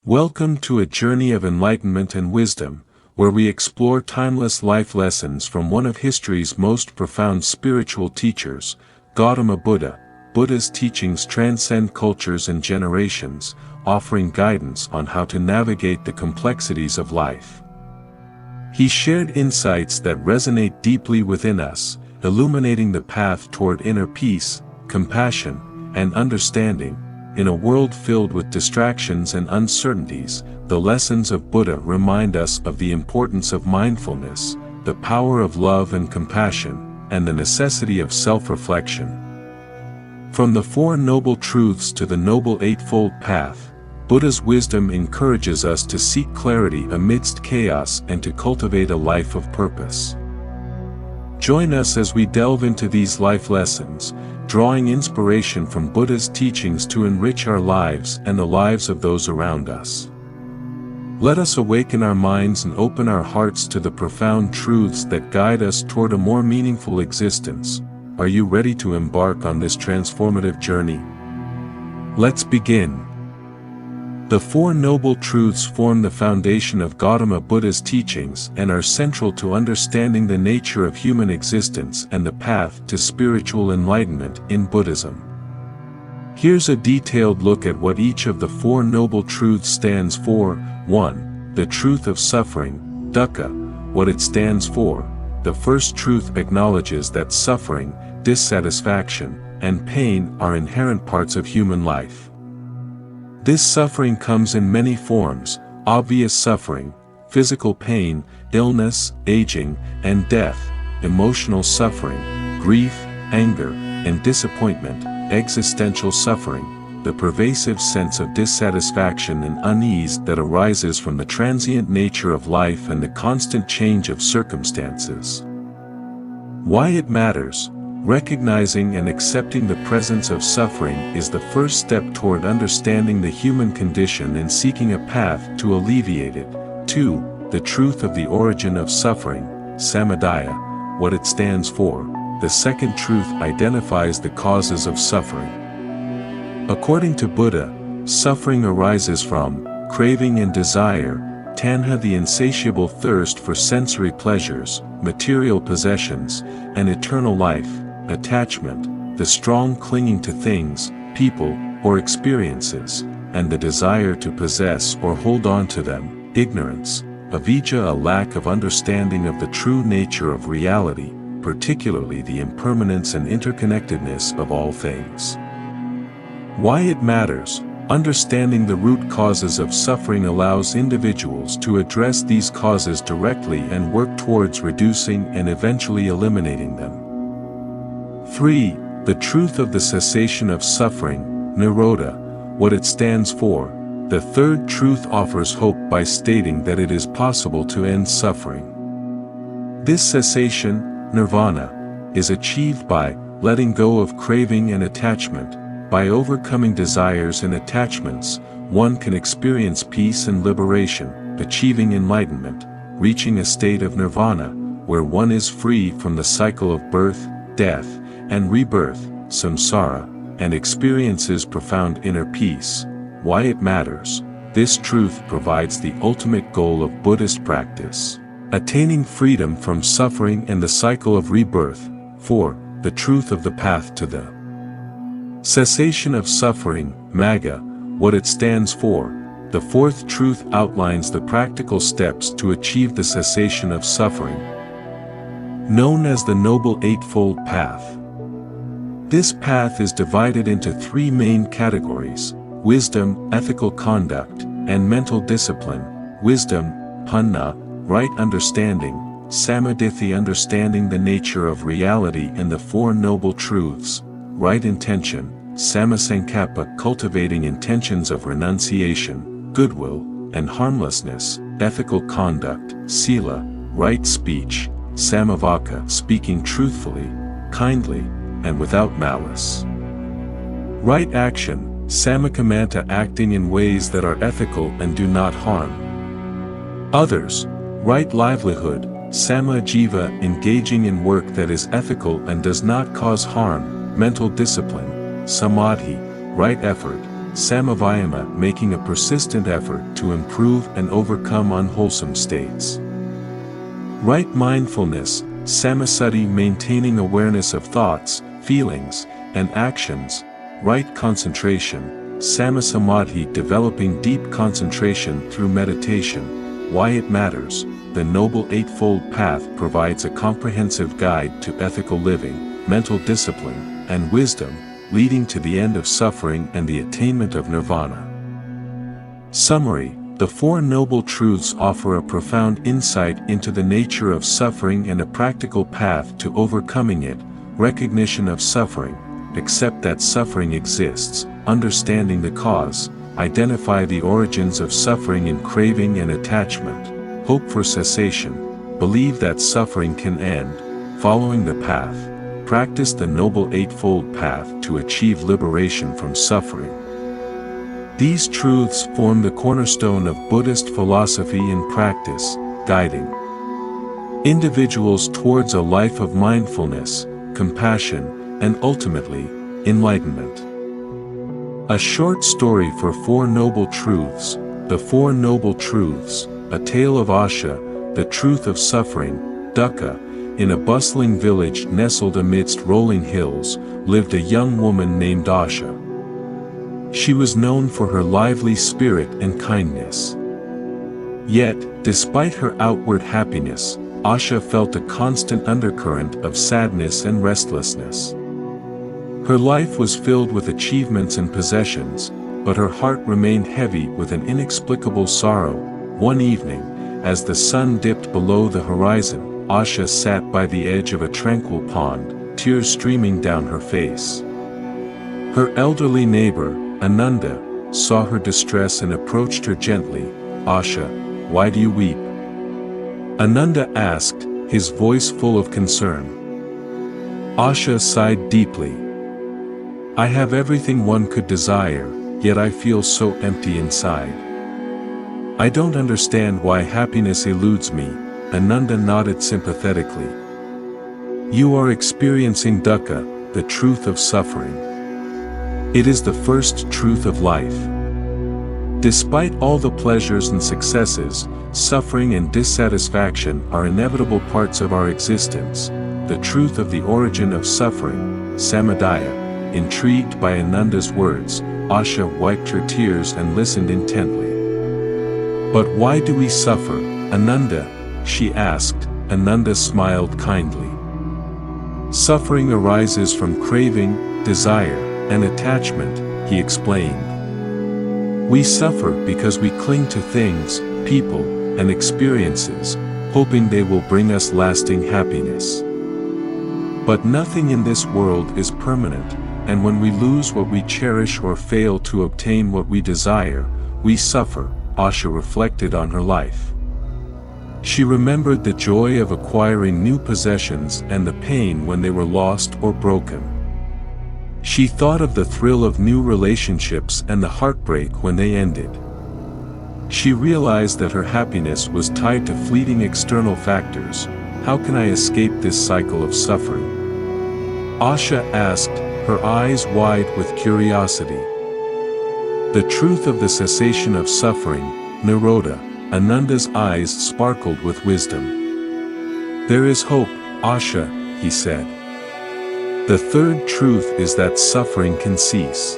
Welcome to a journey of enlightenment and wisdom, where we explore timeless life lessons from one of history's most profound spiritual teachers, Gautama Buddha. Buddha's teachings transcend cultures and generations, offering guidance on how to navigate the complexities of life. He shared insights that resonate deeply within us, illuminating the path toward inner peace, compassion, and understanding. In a world filled with distractions and uncertainties, the lessons of Buddha remind us of the importance of mindfulness, the power of love and compassion, and the necessity of self-reflection. From the Four Noble Truths to the Noble Eightfold Path, Buddha's wisdom encourages us to seek clarity amidst chaos and to cultivate a life of purpose. Join us as we delve into these life lessons, drawing inspiration from Buddha's teachings to enrich our lives and the lives of those around us. Let us awaken our minds and open our hearts to the profound truths that guide us toward a more meaningful existence. Are you ready to embark on this transformative journey? Let's begin. The Four Noble Truths form the foundation of Gautama Buddha's teachings and are central to understanding the nature of human existence and the path to spiritual enlightenment in Buddhism. Here's a detailed look at what each of the Four Noble Truths stands for. 1. The truth of suffering, dukkha. What it stands for. The first truth acknowledges that suffering, dissatisfaction, and pain are inherent parts of human life. This suffering comes in many forms: obvious suffering, physical pain, illness, aging, and death; emotional suffering, grief, anger, and disappointment; existential suffering, the pervasive sense of dissatisfaction and unease that arises from the transient nature of life and the constant change of circumstances. Why it matters. Recognizing and accepting the presence of suffering is the first step toward understanding the human condition and seeking a path to alleviate it. 2. The truth of the origin of suffering, samadaya. What it stands for. The second truth identifies the causes of suffering. According to Buddha, suffering arises from craving and desire, tanha, the insatiable thirst for sensory pleasures, material possessions, and eternal life; attachment, the strong clinging to things, people, or experiences, and the desire to possess or hold on to them; ignorance, avijja, a lack of understanding of the true nature of reality, particularly the impermanence and interconnectedness of all things. Why it matters. Understanding the root causes of suffering allows individuals to address these causes directly and work towards reducing and eventually eliminating them. 3. The truth of the cessation of suffering, nirodha. What it stands for. The third truth offers hope by stating that it is possible to end suffering. This cessation, nirvana, is achieved by letting go of craving and attachment. By overcoming desires and attachments, one can experience peace and liberation, achieving enlightenment, reaching a state of nirvana, where one is free from the cycle of birth, death, and rebirth, samsara, and experiences profound inner peace. Why it matters. This truth provides the ultimate goal of Buddhist practice, attaining freedom from suffering and the cycle of rebirth. 4. The truth of the path to the cessation of suffering, magga. What it stands for. The fourth truth outlines the practical steps to achieve the cessation of suffering, known as the Noble Eightfold Path. This path is divided into three main categories: wisdom, ethical conduct, and mental discipline. Wisdom, panna, right understanding; samadhi, understanding the nature of reality and the Four Noble Truths; right intention, samasankappa, cultivating intentions of renunciation, goodwill, and harmlessness; ethical conduct, sila, right speech; samavaka, speaking truthfully, kindly, and without malice; right action, samakamanta, acting in ways that are ethical and do not harm others; right livelihood, samajiva, engaging in work that is ethical and does not cause harm; mental discipline, samadhi, right effort, samavayama, making a persistent effort to improve and overcome unwholesome states. Right mindfulness, samasati, maintaining awareness of thoughts, feelings, and actions. Right concentration, samasamadhi, developing deep concentration through meditation. Why it matters. The Noble Eightfold Path provides a comprehensive guide to ethical living, mental discipline, and wisdom, leading to the end of suffering and the attainment of nirvana. Summary: the Four Noble Truths offer a profound insight into the nature of suffering and a practical path to overcoming it. Recognition of suffering, accept that suffering exists, understanding the cause, identify the origins of suffering in craving and attachment, hope for cessation, believe that suffering can end, following the path, practice the Noble Eightfold Path to achieve liberation from suffering. These truths form the cornerstone of Buddhist philosophy and practice, guiding individuals towards a life of mindfulness, compassion, and ultimately, enlightenment. A short story for Four Noble Truths. The Four Noble Truths, a tale of Asha, the truth of suffering. Dukkha. In a bustling village nestled amidst rolling hills, lived a young woman named Asha. She was known for her lively spirit and kindness. Yet, despite her outward happiness, Asha felt a constant undercurrent of sadness and restlessness. Her life was filled with achievements and possessions, but her heart remained heavy with an inexplicable sorrow. One evening, as the sun dipped below the horizon, Asha sat by the edge of a tranquil pond, tears streaming down her face. Her elderly neighbor, Ananda, saw her distress and approached her gently. "Asha, why do you weep?" Ananda asked, his voice full of concern. Asha sighed deeply. "I have everything one could desire, yet I feel so empty inside. I don't understand why happiness eludes me." Ananda nodded sympathetically. "You are experiencing dukkha, the truth of suffering. It is the first truth of life. Despite all the pleasures and successes, suffering and dissatisfaction are inevitable parts of our existence. The truth of the origin of suffering, samadaya." Intrigued by Ananda's words, Asha wiped her tears and listened intently. "But why do we suffer, Ananda?" she asked. Ananda smiled kindly. "Suffering arises from craving, desire, and attachment," he explained. "We suffer because we cling to things, people, and experiences, hoping they will bring us lasting happiness. But nothing in this world is permanent, and when we lose what we cherish or fail to obtain what we desire, we suffer." Asha reflected on her life. She remembered the joy of acquiring new possessions and the pain when they were lost or broken. She thought of the thrill of new relationships and the heartbreak when they ended. She realized that her happiness was tied to fleeting external factors. "How can I escape this cycle of suffering?" Asha asked, her eyes wide with curiosity. "The truth of the cessation of suffering, nirodha." Ananda's eyes sparkled with wisdom. "There is hope, Asha," he said. "The third truth is that suffering can cease.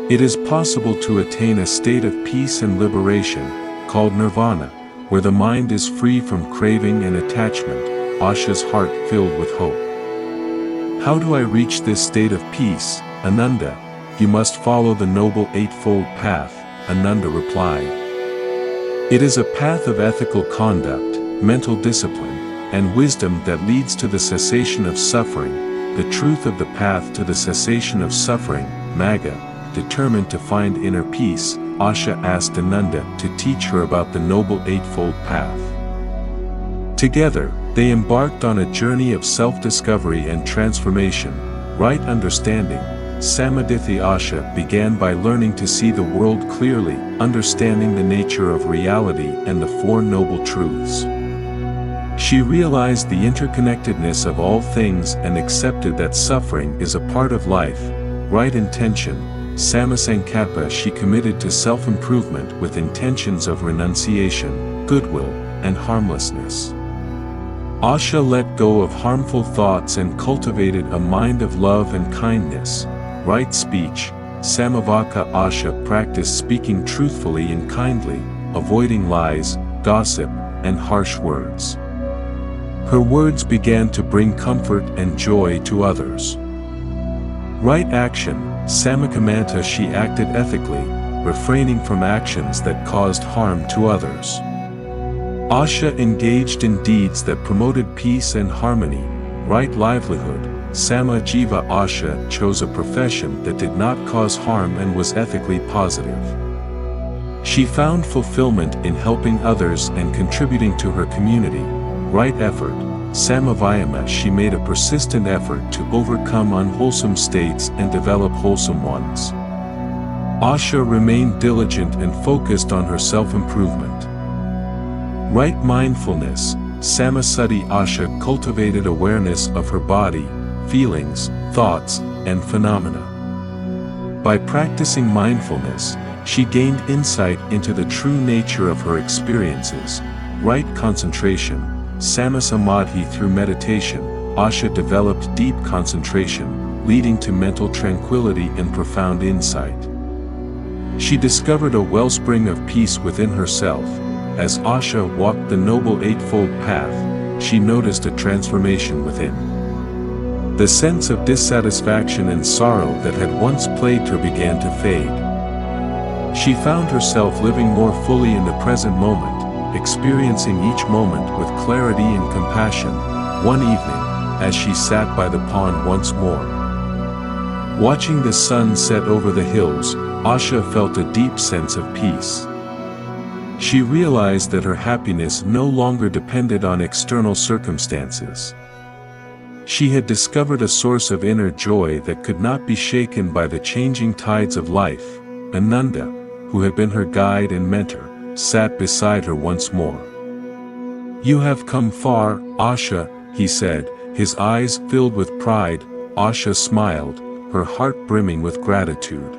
It is possible to attain a state of peace and liberation, called nirvana, where the mind is free from craving and attachment." Asha's heart filled with hope. "How do I reach this state of peace, Ananda?" "You must follow the Noble Eightfold Path," Ananda replied. "It is a path of ethical conduct, mental discipline, and wisdom that leads to the cessation of suffering." The truth of the path to the cessation of suffering, Magga. Determined to find inner peace, Asha asked Ananda to teach her about the Noble Eightfold Path. Together, they embarked on a journey of self-discovery and transformation. Right understanding, Samadhi. Asha began by learning to see the world clearly, understanding the nature of reality and the Four Noble Truths. She realized the interconnectedness of all things and accepted that suffering is a part of life. Right intention, Samasankappa she committed to self-improvement with intentions of renunciation, goodwill, and harmlessness. Asha let go of harmful thoughts and cultivated a mind of love and kindness. Right speech. Samavaka Asha practiced speaking truthfully and kindly, avoiding lies, gossip, and harsh words. Her words began to bring comfort and joy to others. Right action. Samakamanta she acted ethically, refraining from actions that caused harm to others. Asha engaged in deeds that promoted peace and harmony. Right livelihood. Samajiva Asha chose a profession that did not cause harm and was ethically positive. She found fulfillment in helping others and contributing to her community. Right effort. Samavayama she made a persistent effort to overcome unwholesome states and develop wholesome ones. Asha remained diligent and focused on her self-improvement. Right mindfulness. Samasati Asha cultivated awareness of her body, feelings, thoughts, and phenomena. By practicing mindfulness, she gained insight into the true nature of her experiences. Right concentration. Samasamadhi through meditation, Asha developed deep concentration, leading to mental tranquility and profound insight. She discovered a wellspring of peace within herself. As Asha walked the Noble Eightfold Path, she noticed a transformation within. The sense of dissatisfaction and sorrow that had once plagued her began to fade. She found herself living more fully in the present moment, experiencing each moment with clarity and compassion. One evening, as she sat by the pond once more, watching the sun set over the hills, Asha felt a deep sense of peace. She realized that her happiness no longer depended on external circumstances. She had discovered a source of inner joy that could not be shaken by the changing tides of life. Ananda, who had been her guide and mentor, sat beside her once more. "You have come far, Asha," he said, his eyes filled with pride. Asha smiled, her heart brimming with gratitude.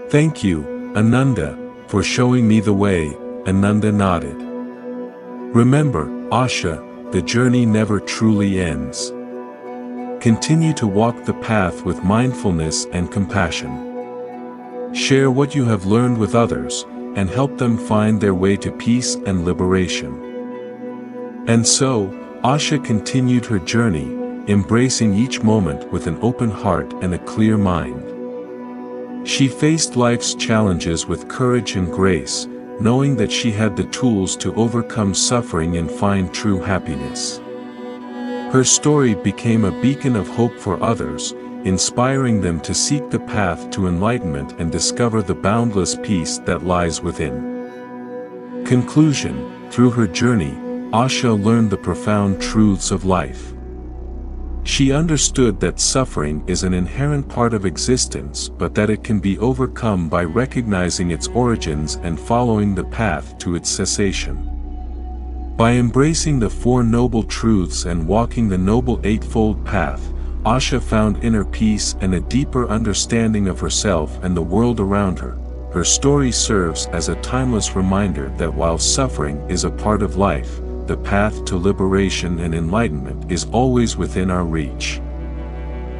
"Thank you, Ananda, for showing me the way." Ananda nodded. "Remember, Asha, the journey never truly ends. Continue to walk the path with mindfulness and compassion. Share what you have learned with others, and help them find their way to peace and liberation." And so, Asha continued her journey, embracing each moment with an open heart and a clear mind. She faced life's challenges with courage and grace, knowing that she had the tools to overcome suffering and find true happiness. Her story became a beacon of hope for others, inspiring them to seek the path to enlightenment and discover the boundless peace that lies within. Conclusion. Through her journey, Asha learned the profound truths of life. She understood that suffering is an inherent part of existence, but that it can be overcome by recognizing its origins and following the path to its cessation. By embracing the Four Noble Truths and walking the Noble Eightfold Path, Asha found inner peace and a deeper understanding of herself and the world around her. Her story serves as a timeless reminder that while suffering is a part of life, the path to liberation and enlightenment is always within our reach.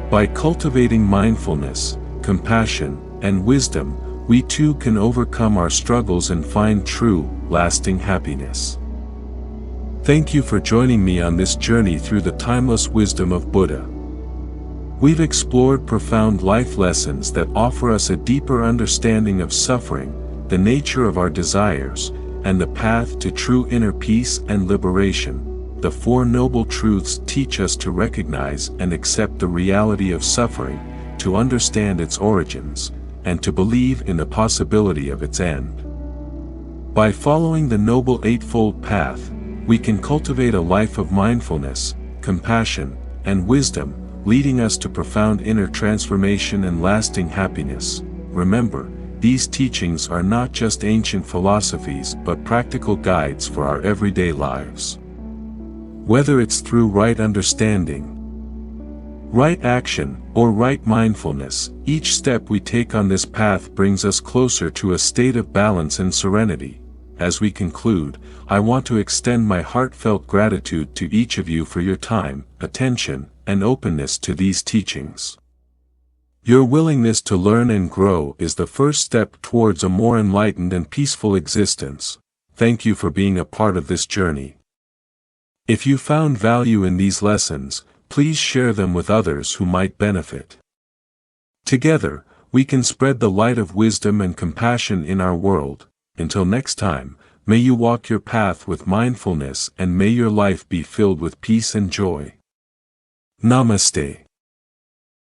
By cultivating mindfulness, compassion, and wisdom, we too can overcome our struggles and find true, lasting happiness. Thank you for joining me on this journey through the timeless wisdom of Buddha. We've explored profound life lessons that offer us a deeper understanding of suffering, the nature of our desires, and the path to true inner peace and liberation. The Four Noble Truths teach us to recognize and accept the reality of suffering, to understand its origins, and to believe in the possibility of its end. By following the Noble Eightfold Path, we can cultivate a life of mindfulness, compassion, and wisdom, leading us to profound inner transformation and lasting happiness. Remember, these teachings are not just ancient philosophies but practical guides for our everyday lives. Whether it's through right understanding, Right action, or right mindfulness. Each step we take on this path brings us closer to a state of balance and serenity. As we conclude, I want to extend my heartfelt gratitude to each of you for your time, attention, and openness to these teachings. Your willingness to learn and grow is the first step towards a more enlightened and peaceful existence. Thank you for being a part of this journey. If you found value in these lessons, please share them with others who might benefit. Together, we can spread the light of wisdom and compassion in our world. Until next time, may you walk your path with mindfulness and may your life be filled with peace and joy. Namaste.